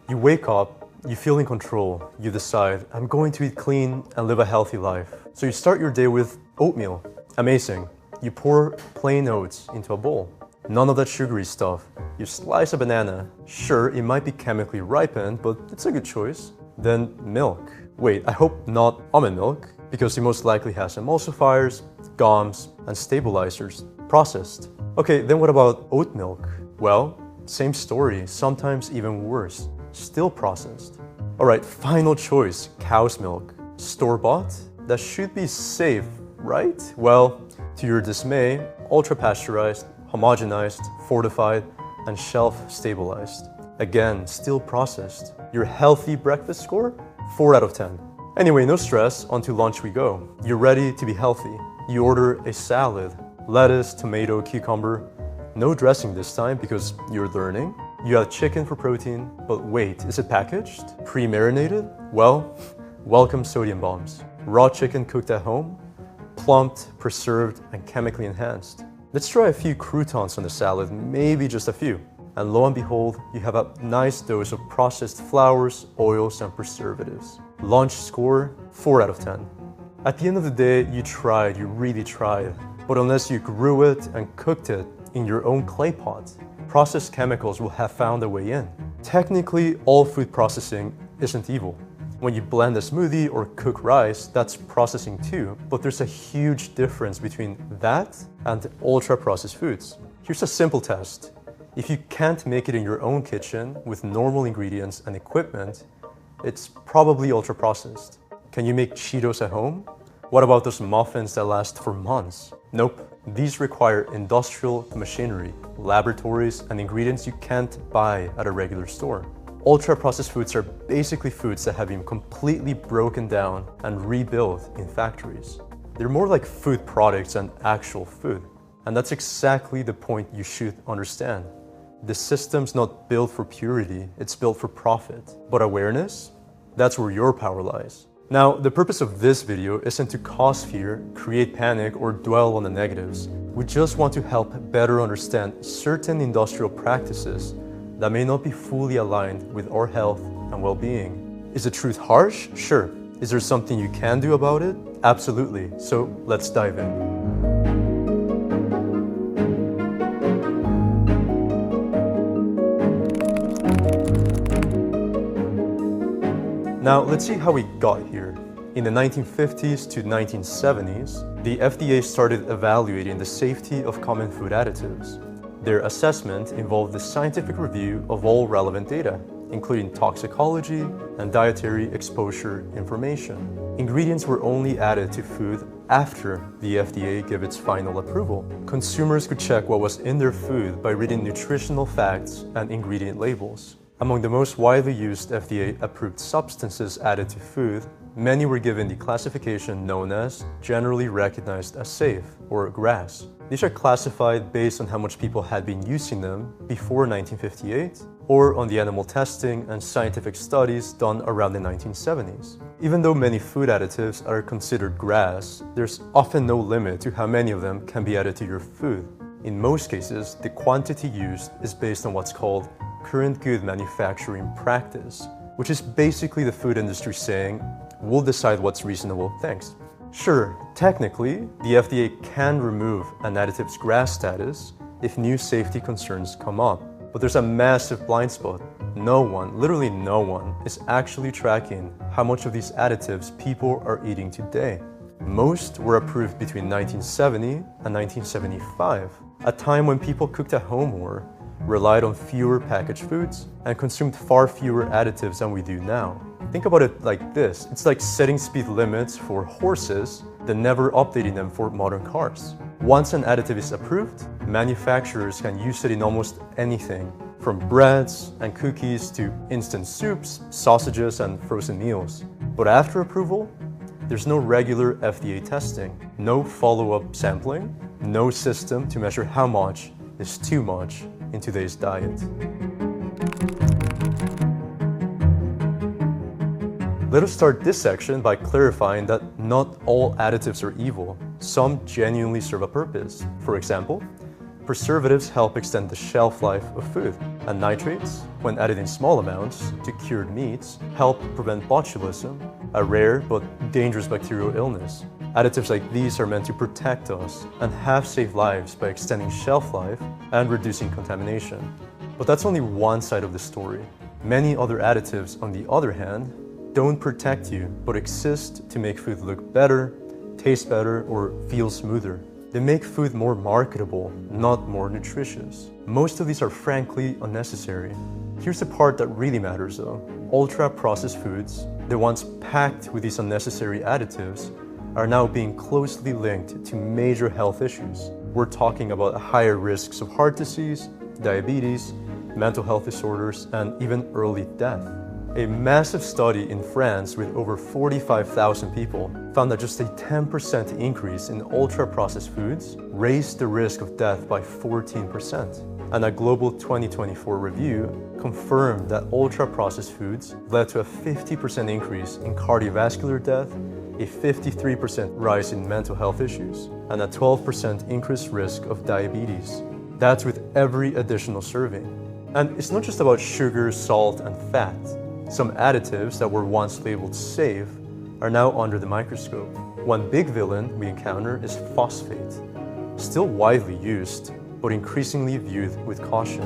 You wake up, you feel in control, you decide, I'm going to eat clean and live a healthy life. So you start your day with oatmeal. Amazing. You pour plain oats into a bowl. None of that sugary stuff. You slice a banana. Sure, it might be chemically ripened, but it's a good choice. Then milk. Wait, I hope not almond milk, because it most likely has emulsifiers, gums, and stabilizers. Processed. Okay, then what about oat milk? Well, same story, sometimes even worse. Still processed. Alright, final choice, cow's milk. Store-bought? That should be safe, right? Well, to your dismay, ultra-pasteurized, homogenized, fortified, and shelf-stabilized. Again, still processed. Your healthy breakfast score? 4 out of 10. Anyway, no stress, onto lunch we go. You're ready to be healthy. You order a salad, lettuce, tomato, cucumber. No dressing this time because you're learning. You add chicken for protein, but wait, is it packaged? Pre-marinated? Well, welcome sodium bombs. Raw chicken cooked at home, plumped, preserved, and chemically enhanced. Let's try a few croutons on the salad, maybe just a few. And lo and behold, you have a nice dose of processed flours, oils, and preservatives. Lunch score, 4 out of 10. At the end of the day, you tried, you really tried. But unless you grew it and cooked it in your own clay pot, processed chemicals will have found a way in. Technically, all food processing isn't evil. When you blend a smoothie or cook rice, that's processing too, but there's a huge difference between that and ultra-processed foods. Here's a simple test. If you can't make it in your own kitchen with normal ingredients and equipment, it's probably ultra-processed. Can you make Cheetos at home? What about those muffins that last for months? Nope. These require industrial machinery, laboratories, and ingredients you can't buy at a regular store. Ultra-processed foods are basically foods that have been completely broken down and rebuilt in factories. They're more like food products than actual food. And that's exactly the point you should understand. The system's not built for purity, it's built for profit. But awareness? That's where your power lies. Now, the purpose of this video isn't to cause fear, create panic, or dwell on the negatives. We just want to help better understand certain industrial practices that may not be fully aligned with our health and well-being. Is the truth harsh? Sure. Is there something you can do about it? Absolutely. So let's dive in. Now, let's see how we got here. In the 1950s to 1970s, the FDA started evaluating the safety of common food additives. Their assessment involved the scientific review of all relevant data, including toxicology and dietary exposure information. Ingredients were only added to food after the FDA gave its final approval. Consumers could check what was in their food by reading nutritional facts and ingredient labels. Among the most widely used FDA-approved substances added to food, many were given the classification known as generally recognized as safe, or GRAS. These are classified based on how much people had been using them before 1958, or on the animal testing and scientific studies done around the 1970s. Even though many food additives are considered GRAS, there's often no limit to how many of them can be added to your food. In most cases, the quantity used is based on what's called current good manufacturing practice, which is basically the food industry saying, we'll decide what's reasonable, thanks. Sure, technically, the FDA can remove an additive's GRAS status if new safety concerns come up, but there's a massive blind spot. No one, literally no one, is actually tracking how much of these additives people are eating today. Most were approved between 1970 and 1975, a time when people cooked at home more, relied on fewer packaged foods, and consumed far fewer additives than we do now. Think about it like this. It's like setting speed limits for horses, then never updating them for modern cars. Once an additive is approved, manufacturers can use it in almost anything, from breads and cookies to instant soups, sausages, and frozen meals. But after approval, there's no regular FDA testing, no follow-up sampling, no system to measure how much is too much in today's diet. Let us start this section by clarifying that not all additives are evil. Some genuinely serve a purpose. For example, preservatives help extend the shelf life of food. And nitrates, when added in small amounts to cured meats, help prevent botulism, a rare but dangerous bacterial illness. Additives like these are meant to protect us and have saved lives by extending shelf life and reducing contamination. But that's only one side of the story. Many other additives, on the other hand, don't protect you, but exist to make food look better, taste better, or feel smoother. They make food more marketable, not more nutritious. Most of these are frankly unnecessary. Here's the part that really matters though. Ultra-processed foods, the ones packed with these unnecessary additives, are now being closely linked to major health issues. We're talking about higher risks of heart disease, diabetes, mental health disorders, and even early death. A massive study in France with over 45,000 people found that just a 10% increase in ultra-processed foods raised the risk of death by 14%. And a global 2024 review confirmed that ultra-processed foods led to a 50% increase in cardiovascular death, a 53% rise in mental health issues, and a 12% increased risk of diabetes. That's with every additional serving. And it's not just about sugar, salt, and fat. Some additives that were once labeled safe are now under the microscope. One big villain we encounter is phosphate, still widely used, but increasingly viewed with caution.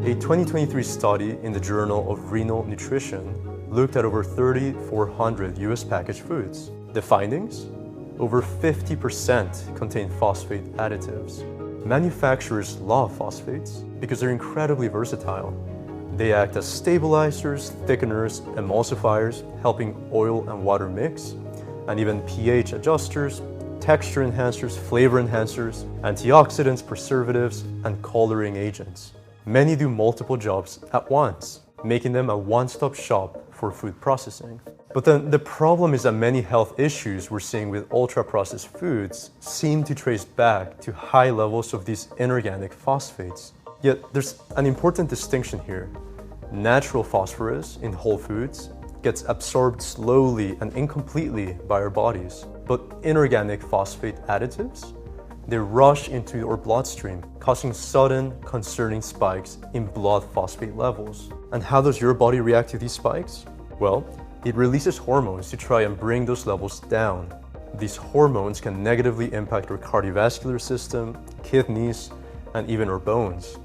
A 2023 study in the Journal of Renal Nutrition looked at over 3,400 US packaged foods. The findings? Over 50% contain phosphate additives. Manufacturers love phosphates because they're incredibly versatile. They act as stabilizers, thickeners, emulsifiers, helping oil and water mix, and even pH adjusters, texture enhancers, flavor enhancers, antioxidants, preservatives, and coloring agents. Many do multiple jobs at once, making them a one-stop shop for food processing. But then the problem is that many health issues we're seeing with ultra-processed foods seem to trace back to high levels of these inorganic phosphates. Yet there's an important distinction here. Natural phosphorus in whole foods gets absorbed slowly and incompletely by our bodies. But inorganic phosphate additives, they rush into our bloodstream, causing sudden, concerning spikes in blood phosphate levels. And how does your body react to these spikes? Well, it releases hormones to try and bring those levels down. These hormones can negatively impact our cardiovascular system, kidneys, and even our bones.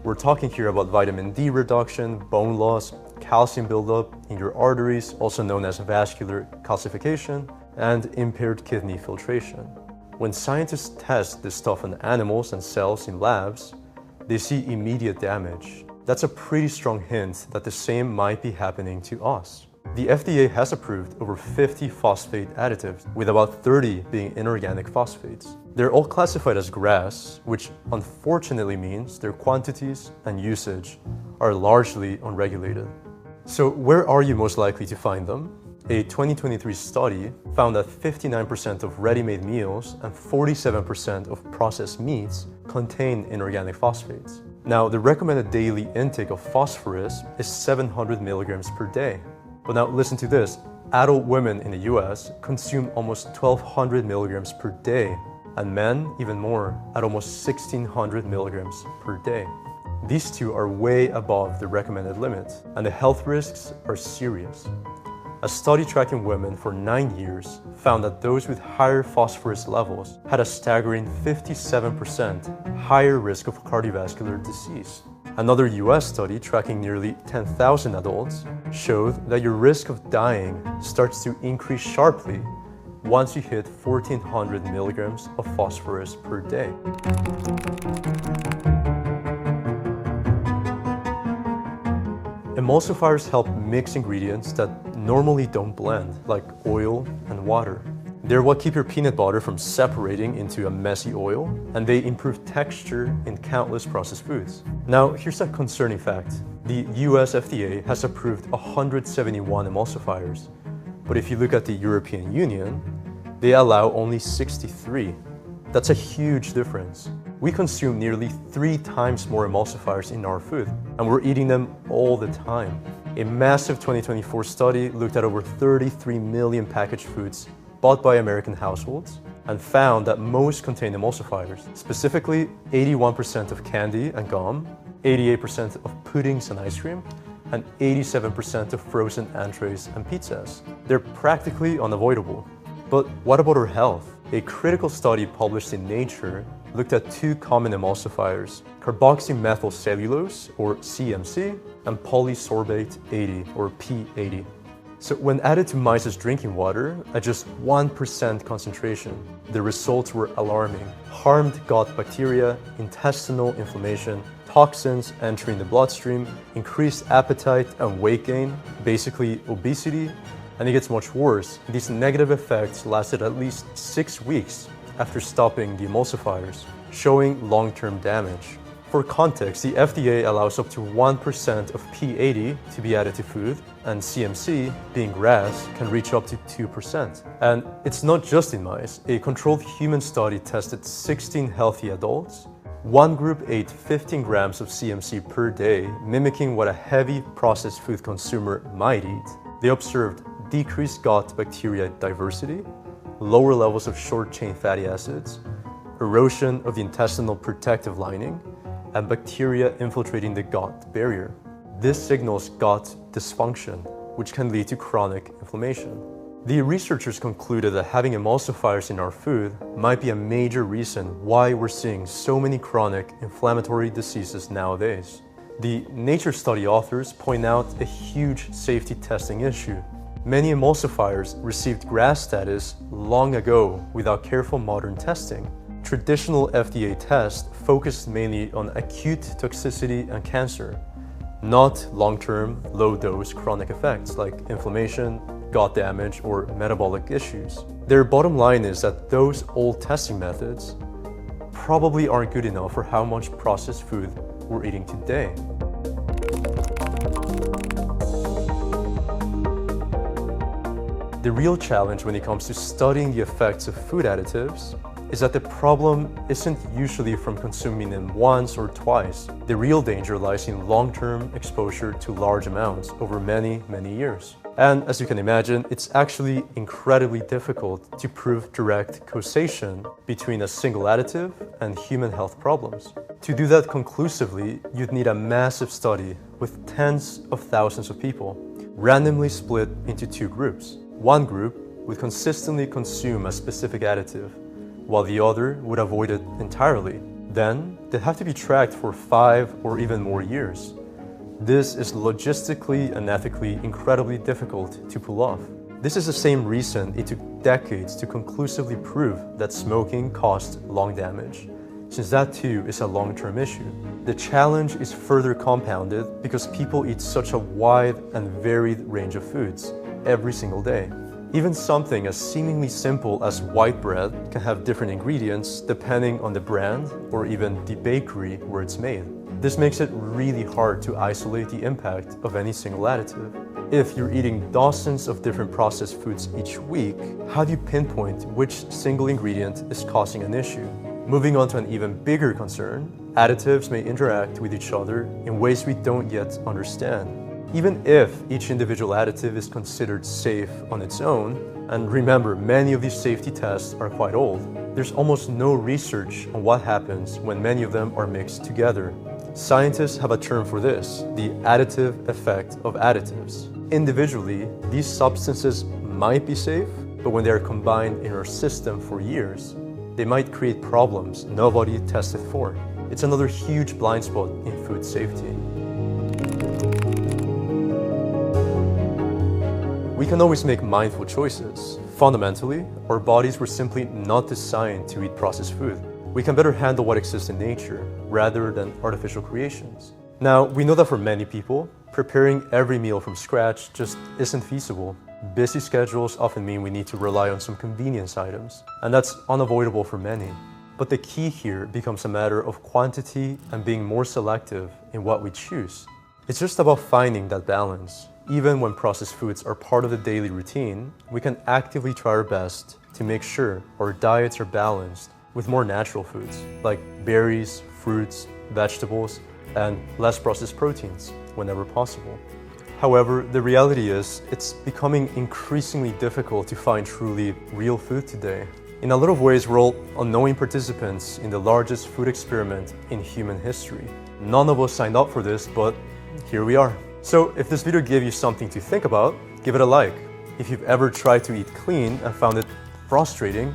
We're talking here about vitamin D reduction, bone loss, calcium buildup in your arteries, also known as vascular calcification, and impaired kidney filtration. When scientists test this stuff on animals and cells in labs, they see immediate damage. That's a pretty strong hint that the same might be happening to us. The FDA has approved over 50 phosphate additives, with about 30 being inorganic phosphates. They're all classified as GRAS, which unfortunately means their quantities and usage are largely unregulated. So where are you most likely to find them? A 2023 study found that 59% of ready-made meals and 47% of processed meats contain inorganic phosphates. Now, the recommended daily intake of phosphorus is 700 milligrams per day. But now listen to this, adult women in the US consume almost 1,200 milligrams per day, and men even more, at almost 1,600 milligrams per day. These two are way above the recommended limit, and the health risks are serious. A study tracking women for 9 years found that those with higher phosphorus levels had a staggering 57% higher risk of cardiovascular disease. Another US study tracking nearly 10,000 adults showed that your risk of dying starts to increase sharply once you hit 1,400 milligrams of phosphorus per day. Emulsifiers help mix ingredients that normally don't blend, like oil and water. They're what keep your peanut butter from separating into a messy oil, and they improve texture in countless processed foods. Now, here's a concerning fact. The US FDA has approved 171 emulsifiers, but if you look at the European Union, they allow only 63. That's a huge difference. We consume nearly 3 times more emulsifiers in our food, and we're eating them all the time. A massive 2024 study looked at over 33 million packaged foods bought by American households and found that most contain emulsifiers, specifically 81% of candy and gum, 88% of puddings and ice cream, and 87% of frozen entrees and pizzas. They're practically unavoidable. But what about our health? A critical study published in Nature looked at two common emulsifiers, carboxymethylcellulose, or CMC, and polysorbate 80, or P80. So when added to mice's drinking water at just 1% concentration, the results were alarming. Harmed gut bacteria, intestinal inflammation, toxins entering the bloodstream, increased appetite and weight gain, basically obesity, and it gets much worse. These negative effects lasted at least 6 weeks after stopping the emulsifiers, showing long-term damage. For context, the FDA allows up to 1% of P80 to be added to food, and CMC, being GRAS, can reach up to 2%. And it's not just in mice. A controlled human study tested 16 healthy adults. One group ate 15 grams of CMC per day, mimicking what a heavy processed food consumer might eat. They observed decreased gut bacteria diversity, lower levels of short-chain fatty acids, erosion of the intestinal protective lining, and bacteria infiltrating the gut barrier. This signals gut dysfunction, which can lead to chronic inflammation. The researchers concluded that having emulsifiers in our food might be a major reason why we're seeing so many chronic inflammatory diseases nowadays. The Nature study authors point out a huge safety testing issue. Many emulsifiers received GRAS status long ago without careful modern testing. Traditional FDA tests focused mainly on acute toxicity and cancer, not long-term, low-dose chronic effects like inflammation, gut damage, or metabolic issues. Their bottom line is that those old testing methods probably aren't good enough for how much processed food we're eating today. The real challenge when it comes to studying the effects of food additives is that the problem isn't usually from consuming them once or twice. The real danger lies in long-term exposure to large amounts over many, many years. And as you can imagine, it's actually incredibly difficult to prove direct causation between a single additive and human health problems. To do that conclusively, you'd need a massive study with tens of thousands of people, randomly split into two groups. One group would consistently consume a specific additive, while the other would avoid it entirely. Then, they'd have to be tracked for 5 or even more years. This is logistically and ethically incredibly difficult to pull off. This is the same reason it took decades to conclusively prove that smoking caused lung damage, since that too is a long-term issue. The challenge is further compounded because people eat such a wide and varied range of foods every single day. Even something as seemingly simple as white bread can have different ingredients depending on the brand or even the bakery where it's made. This makes it really hard to isolate the impact of any single additive. If you're eating dozens of different processed foods each week, how do you pinpoint which single ingredient is causing an issue? Moving on to an even bigger concern, additives may interact with each other in ways we don't yet understand. Even if each individual additive is considered safe on its own, and remember, many of these safety tests are quite old, there's almost no research on what happens when many of them are mixed together. Scientists have a term for this, the additive effect of additives. Individually, these substances might be safe, but when they are combined in our system for years, they might create problems nobody tested for. It's another huge blind spot in food safety. We can always make mindful choices. Fundamentally, our bodies were simply not designed to eat processed food. We can better handle what exists in nature rather than artificial creations. Now, we know that for many people, preparing every meal from scratch just isn't feasible. Busy schedules often mean we need to rely on some convenience items, and that's unavoidable for many. But the key here becomes a matter of quantity and being more selective in what we choose. It's just about finding that balance. Even when processed foods are part of the daily routine, we can actively try our best to make sure our diets are balanced with more natural foods like berries, fruits, vegetables, and less processed proteins whenever possible. However, the reality is it's becoming increasingly difficult to find truly real food today. In a lot of ways, we're all unknowing participants in the largest food experiment in human history. None of us signed up for this, but here we are. So if this video gave you something to think about, give it a like. If you've ever tried to eat clean and found it frustrating,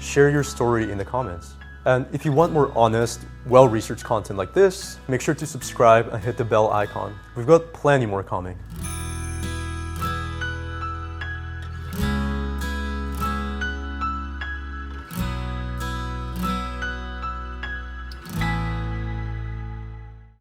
share your story in the comments. And if you want more honest, well-researched content like this, make sure to subscribe and hit the bell icon. We've got plenty more coming.